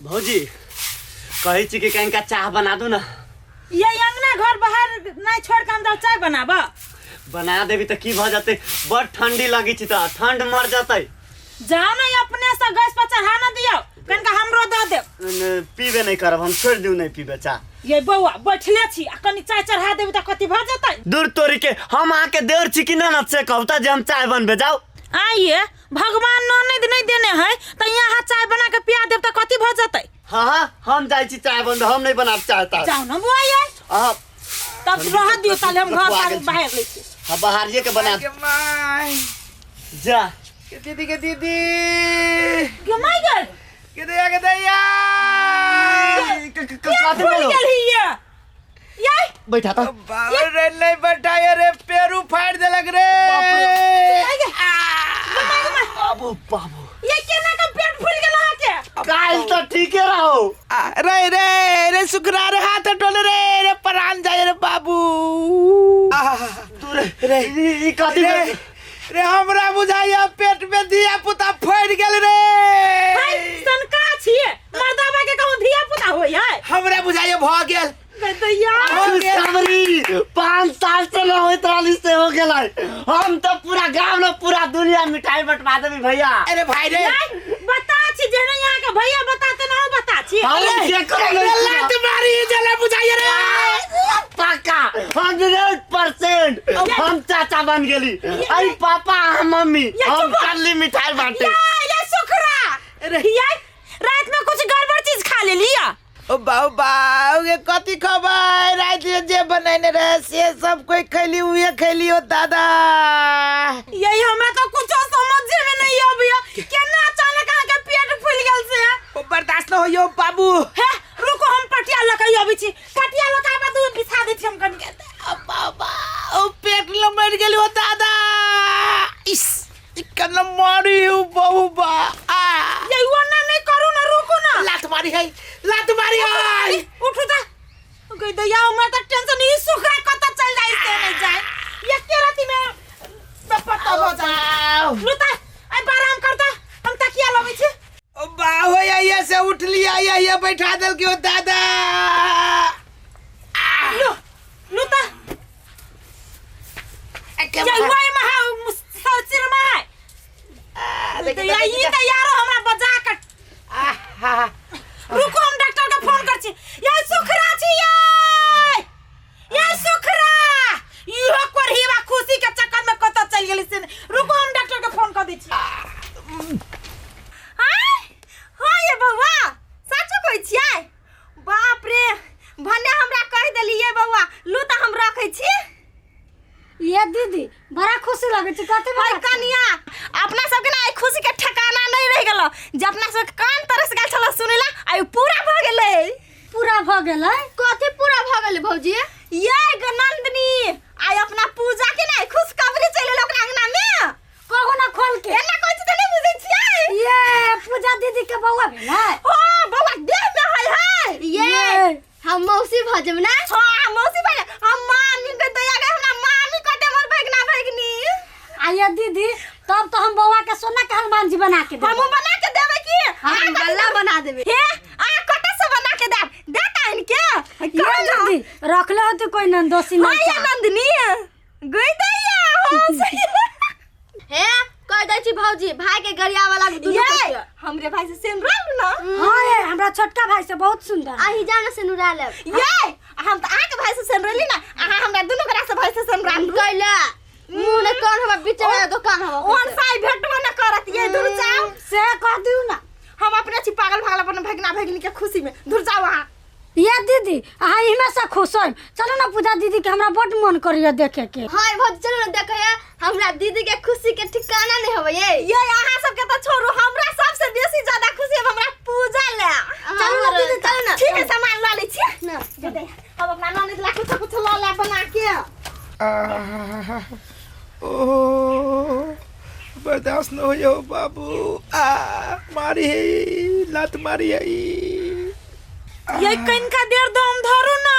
भौजी कही छी कि कहीं का चाह बना दू ना। ये अंगना घर बाहर नहीं छोड़ के हम जाओ चाय बनाबा। बना देवी तो की भ जाते, बड़ ठंडी लगी छी त ठंड मर जाते। जाओ नहीं अपने से गैस पर चढ़ा ना दियो, कनका हमरो दे दे। पीबे नहीं करब, हम छोड़ दियो नहीं पीबे चाह। ये बउआ बैठले छी आ कनी चाय चढ़ा देबी त कथि भ जाते। दूर तोरी के हम आके देर छी कि ननद से कहता जे हम चाय बनबे जाओ। आइए भगवान ननद नहीं देने है त यहाँ चाय बना के पिया देब त कथि भ जाते। हां हम जाई छी चाय बनबे, हम नहीं बनाब चाहता। जाओ ना बुआ ये तब रह दियो ताले हम घर से बाहर ले छी। हां बाहर ये के बना जा के दीदी के दीदी के माय गल के दैया काते बोलो ये बैठा था बाबा रे नहीं बैठाया रे, पेरू फाड़ दे लग रे। बाबू बाबू ये केना का पेट फूल गेल हा के। काल तो ठीक है रहो। रे रे रे शुक्रा रे, हाथ टोले रे रे प्राण जाए रे बाबू। तू रे ई काती रे हमरा बुझाइया पेट में दिया पुता फड़ गेल रे। हाय सनका छिए मर्दाबा के कहूं धिया पुता होय है। हमरा बुझाइया भ गेल दैया सामरी 5 साल से ना होइत रहली से हो गेलै। हम तो पूरा गांव में पूरा दुनिया मिठाई बंटवा देबी भैया। अरे भाई रे बता छी जेने यहाँ के भैया बताते ना बता छी। हम के करे लात मारी जला बुझाइया रे पक्का 100% हम चाचा बन गेली। आई पापा हम मम्मी हम कल्ली मिठाई बांटे। ये सुखरा अरे ये रात में कुछ गड़बड़ चीज खा ले लिया। ओ बाऊ बाऊ ये कथी खबर रात जे बनैने रहे से सब कोई खैली हुए खैली हो दादा। यही हमरा तो कुछ समझ में नहीं आबिया केना अचानक आके पेट फूल गेल से। ओ बर्दाश्त न होइयो बाबू। हे रुको हम पटिया लकई आबी छी, पटिया लका बा तू बिछा दे छी हम कन के। बाबा ओ पेट ल मर गेली हो दादा। इस इकन मारी हो बाऊ बा। ये वना नहीं करू ना, रुको ना। लात मारी है उठो ता गई दया हमरा त टेंशन ही सुखरा कत चल जाई से नहीं जाए। ये के राती में पता हो जाए लुता आई आराम करता हम तकिया लबे छी। ओ बाऊ ये से उठ लिया ये बैठा दल के हो दादा। लुता ये वही महा सचिर में दया ये त यारो हमरा बजा के। रुको हम डॉक्टर का फोन कर छी। ये सुखरा छी ये सुखरा यो करहीवा खुशी के चक्कर में कत चल गेली से। रुको हम डॉक्टर का फोन कर दै छी। हाय हां ये बउवा सच कहै छियै। बाप रे भने हमरा कह देली ये बउवा लू त हम रखै छी। ये दीदी बड़ा खुशी लगे छै कते भाई कनिया अपना सबके ना खुशी के ठिकाना नहीं रह गेलो। जे अपना सब कान तरस गेल छला सुनेला आई पूरा भ गेलै। पूरा भ गेलै कथि पूरा भ गेलै भौजी। ये गनंदनी आई अपना पूजा के ना खुशखबरी चले लोग अंगना में कहू ना खोल के। एना कहै छी त नहीं बुझै छियै। ये पूजा दीदी के बउआ भेलै। हां बउवा देह में है ये हम मौसी भजम ना। हां मौसी भाई हम मामी के दया के हमरा मामी कटे मोर भगना भगनी। आया दीदी तब तो हम बउआ के सोना के हनुमान जी बना के देब। हम बना के देबे की हम गल्ला बना देबे। हे आ कटे से बना के देब देता इनके। ये दीदी रखले हो तो कोई नंदोसी नहीं। हां नंदनी गई दैया हां सही हे कह दै छी भौजी भाई के गरिया वाला दुनु के हमरे भाई से सेनुरा ना। हां ये हमरा छोटका भाई से बहुत सुंदर आही जाना सेनुरा ले ये हम त आके भाई से सेनुरली ना आहा हमरा दुनु गोरा से भाई से सेनुरा कइला मुंह ने कौन हम बीच में दुकान हम ओन साई भेटवा ना करत ये दूर जाओ से कह दियो ना। हम अपने छी पागल भागल अपन भगना भगनी के खुशी में दूर जाओ वहां। ये दीदी आहा इमे से खुश होई चलो ना पूजा दीदी के हमरा बड मन करियो देखे के। हां बहुत चलो ना देखे हमरा दीदी के खुशी के ठिकाना नहीं होवे ये अहाँ सब के तो छोड़ू हमरा सबसे बेसी ज्यादा खुशी है हमरा पूजा ले। चलो ना दीदी चलो ना। ठीक है सामान ला ले छी ना दे दे हम अपना ननद ला कुछ ला ला बना के। ओ बर्दाश्त न होइयो बाबू। मारी है लात मारी है। ये कनका देर दम धरू ना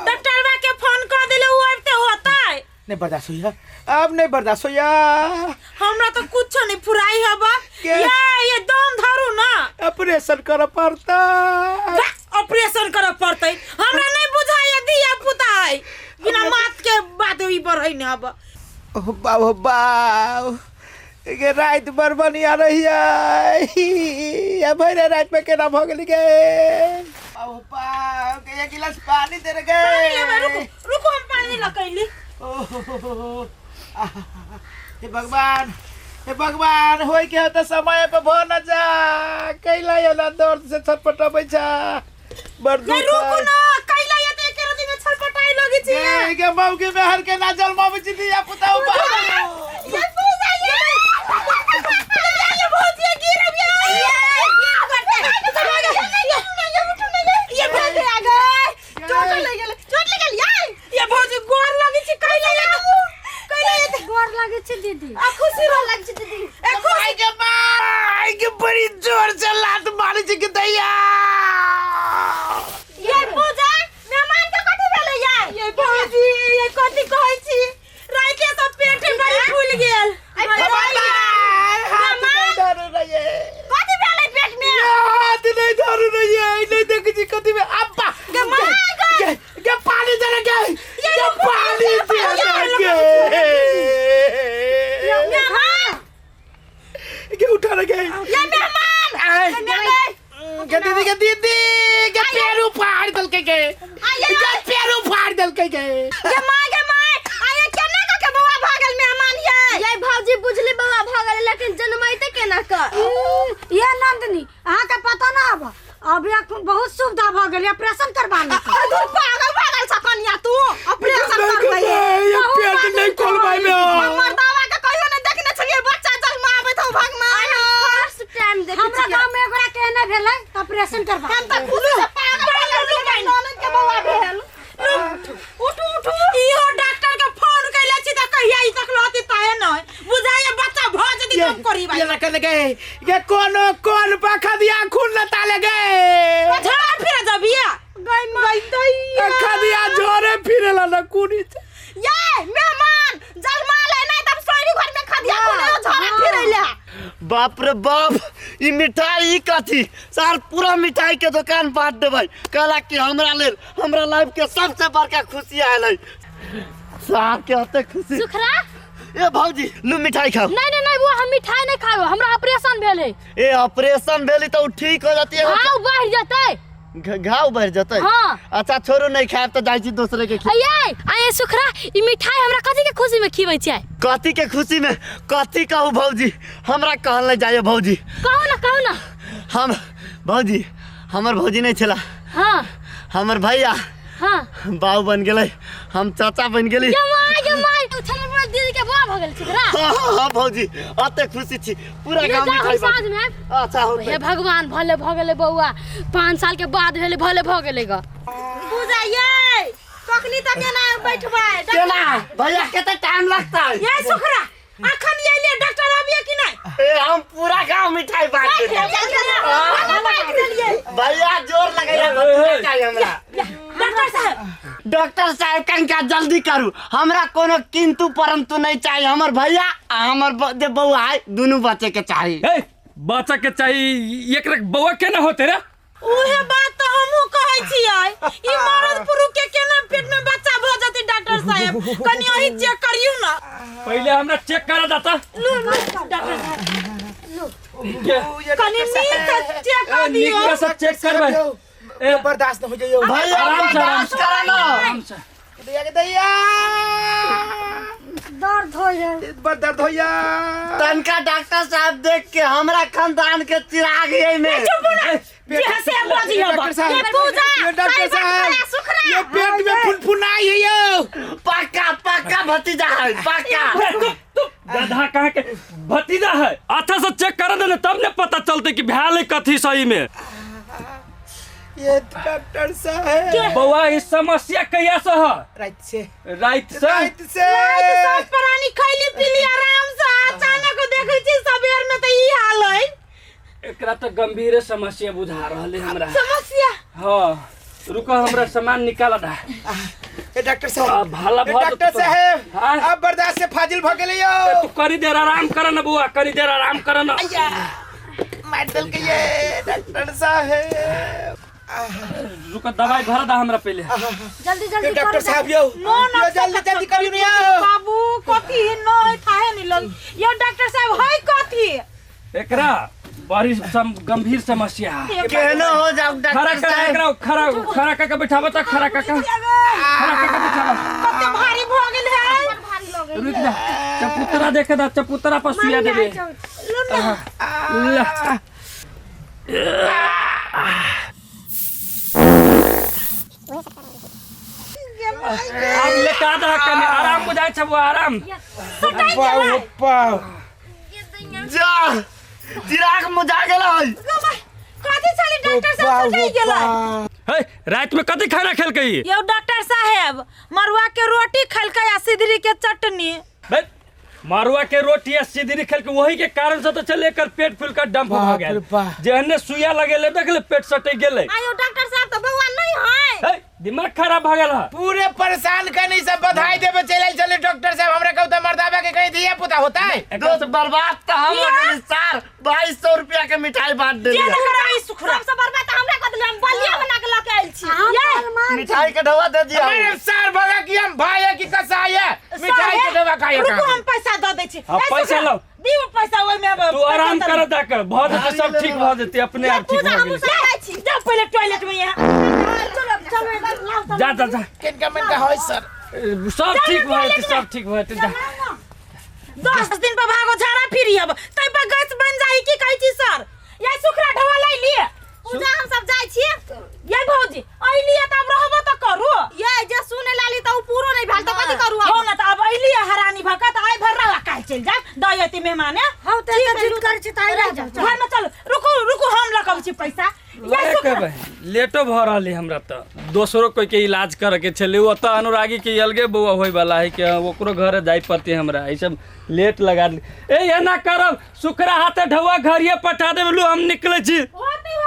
डॉक्टरवा के फोन कर देले वो आते होता है। नहीं बर्दाश्त होइया अब नहीं बर्दाश्त होइया। हमरा तो कुछ नहीं फुराई हबा। ये दम धरू ना ऑपरेशन कर पड़ता। ऑपरेशन करे पड़तै हमरा नहीं बुझाय दिया पुता है बिना मात के बात ही बढ़ै न अब ओ बाबू के रात भर बनिया रही है भैरे रात में केना भ गेली गे बाबू के एक गिलास पानी दे रे गे रुको रुको हम पानी लकैली हे भगवान होय के होता समय पे भ न जा कैला यला दर्द से छटपटाबै छ बड़ दुख रुको न कैला ये त एके रति में छटपटाई लगी छी के बाबू के मेहर के ना जलमाबै छी दिया पुताऊ बा ये पूजा ये बहुत ये गिर गया ये भाग आ गए चोट लग गई ये बहुत गोर लगी छी कैला ये गोर लागे छै दीदी आ खुशी रो लग छी दीदी ए खुशी के बड़ी जोर से लात मारी छी के दैया ये पूजा मेहमान के कथि भेलै ये भौजी ये कथि कहै छी राइते सब पेट बड़ी फूल गेल कथि भेलै पेट में हाथ नहीं धरू नहीं देख जी कथि में अब्बा के पानी दे रे के पानी दे रे के उठा रे के ये मेहमान के दीदी के पैर उखाड़ दल के पैर उखाड़ दल के माय आये केना के बौआ भागल मेहमान ये भौजी बुझली बौआ भागल लेकिन जन्मैते केना कर ये नंदनी अहाँ के पता ना अब बहुत सुविधा भ गेल ऑपरेशन करवाने के तू पागल सकनिया तू ऑपरेशन करबै ये पेट नहीं खोलबाई में हमर दावा के कहियो ने देखने छलिए बच्चा जन्मावे तो भगवान फर्स्ट टाइम देख हमरा गांव में एकरा केना भेलै ऑपरेशन करवा हम त खुद से पागल ननद के बौआ भेल उठू इहो डॉक्टर के फोन कैले छी त कहिया ई तक लती ताए नहीं बुझाए बच्चा भ जदी कम करी भाई ये लगा लगे ये कौन पखा दिया खून न ताले गए झड़ा फिर जबिया गई तई खदिया जोरे फिरेला न कुनी ये मेहमान जलमा ले नहीं तब सोरी घर में खदिया खुले झड़ा फिरैला बाप रे बाप ई मिठाई ई कथी सार पूरा मिठाई के दुकान बांट देबै कहला कि हमरा लाइफ के सबसे बड़का खुशी आइलै साहब के होते खुशी सुखरा ए भौजी लू मिठाई खाओ नहीं वो हम मिठाई नहीं खाओ हमरा ऑपरेशन भेले ए ऑपरेशन भेली तो ठीक हो जाती है घाव बढ़ जतै घाव बढ़ जतै हाँ। अच्छा छोड़ो नहीं खाए तो जाई छी दूसरे के आये सुखरा ई मिठाई हमरा कथि के खुशी में खिबै छै कथी के खुशी में कथी कहू भौजी हमरा कहल नहीं जाए भौजी कहू ना हम भौजी हमर भौजी नहीं छला हां हमर भैया हां बाऊ बन गेलै हम चाचा बन गेली माय तू छल बड़ दीदी के बुआ भ गेल सुखरा हां भौजी अते खुशी छी पूरा गांव में खाई साँझ में अच्छा होते हे भगवान भले भ गेले बौआ 5 साल के बाद भेले भले भ गेले ग पूजा ये कखनी तक केना बैठबै केना भैया केते टाइम लगता है ये सुखरा अखन ये ले डॉक्टर आबिए कि नहीं ए हम पूरा गांव मिठाई बांट देलिए भैया जोर लगाइए मत चाहिए हमरा डॉक्टर साहब कहीं जल्दी करू हमरा कोनो किंतु परंतु नहीं चाहिए हमर भैया आ हमर जे बौआ है दोनों बच्चे के चाहिए बच्चा के चाहिए एक बौआ केना होते रे ओहे बात तो हमहु कहै छियै ई मरद पुरुष के केना पेट में बच्चा भ जति डॉक्टर साहब कनी अही चेक करियो ना पहले हमरा चेक करा जाता डॉक्टर साहब कनी नीक से चेक कर दियो नीक से चेक करबै ए बर्दाश्त न हो जाइयो भैया बर्दाश्त करा ना दैया दर्द हो जाए बड़ दर्द होया तनका डॉक्टर साहब देख के हमरा खानदान के चिराग है में डॉक्टर साहब ये पेट में फुनफुनाई है यो पक्का भतीजा है पक्का गधा कहाँ के भतीजा है अच्छा से चेक करा देना तब ने पता चलते कि भैले कथी सही में ये डॉक्टर साहब बौआ इस समस्या कहिया से है रात से रात से सब प्राणी खैली पीली आराम से अचानक देखै छी सबेर में त ई हाल है एकरा तो गंभीर समस्या बुझा रहले हमरा समस्या हां रुको हमरा सामान निकाला दा ए डॉक्टर साहब भाला डॉक्टर साहब हाँ? अब बर्दाश्त से फाजिल भ गेलै यो तू करी देर आराम कर ना बुआ करी देर आराम कर ना मार दल के ये डॉक्टर साहब। रुको दवाई भरा दा हमरा पहले। जल्दी जल्दी डॉक्टर साहब यो जल्दी जल्दी करियो नि यो। बाबू कथी न थाहे नि लग यो डॉक्टर साहब है कथी एकरा बड़ी गंभीर समस्या है। केहनो हो जाओ खड़ा डॉक्टर कर साहब। एकरा खड़ा करके बैठाबो त खड़ा करके बैठाबो। कते भारी भ गेल है रुक जा चपुतरा देखे दा चपुतरा पर सुइया देबे। अब लेटा दा कने आराम बुझाय छ वो आराम। पाऊ पाऊ जा चिराग मुझा गेला है। कथी चली डॉक्टर साहब सटाई गेला हे रात में कथी खाना खेलकै? यो डॉक्टर साहब मरुआ के रोटी खलकै आ सिधरी के चटनी। बे मारुआ के रोटी या सिधरी खेल के वही के कारण से तो चल एकर पेट फूल का डंप हो बाप गेल। रे बाप। जेहने सुइया लगेले देख ले पेट सटे गेले। आयो डॉक्टर साहब तो भगवान नहीं है। हे दिमाग खराब भ गेल है। पूरे परेशान करने से बधाई देवे चले डॉक्टर साहब। हमरा कहू त मर्दाबा के कहीं दिया पुता होता है। दोस्त बर्बाद तो हम लगल सर 2200 रुपया के मिठाई बांट जे देली। न कराई सुखरा सबसे बर्बाद हमरा कदले हम बलिया बना के लेके आइल छी। ये मिठाई के ढवा दे दिया। मेरे सर भगा कि हम भाई है कि कसाई है। मिठाई के दवा खाइए रुको हम पैसा दे दै छी। हाँ, पैसा लो। दियो पैसा ओइ में अब तू आराम कर जाकर बहुत सब ठीक भ जेते अपने आप ठीक भ गेल। जा पहले टॉयलेट में यहाँ चलो जा जा जा किनका मन का होय सर। सब ठीक भ जेते सब ठीक भ जेते जा। 10 दिन पर भागो झाड़ा फिरी अब तै पर गैस बन जाई की कहै छी सर। ये सुखरा ढवा लै लिए पूजा हम सब जाय छी। ये भौजी अइलिए त अब रहबो त करू। ये जे सुने लाली त उ पूरो नहीं भेल त कथि करू अब। हो न त अब अइलिए हरानी भकत आइ भर रहा काल चल जा दयती मेहमान है। हम तो जिद कर छी ताई रह जा। घर में चलो रुको रुको हम लगब छी पैसा। ये सुखरा लेटो भ रहले हमरा त दोसरो कोई के इलाज करे के छले। ओ त अनुरागी के अलगे बउआ होय वाला है कि ओकरो घरे जाय पड़ते हमरा। ई सब लेट लगा ए ना करब सुखरा हाथे ढवा घरिए पठा देबलू हम निकले छी। होती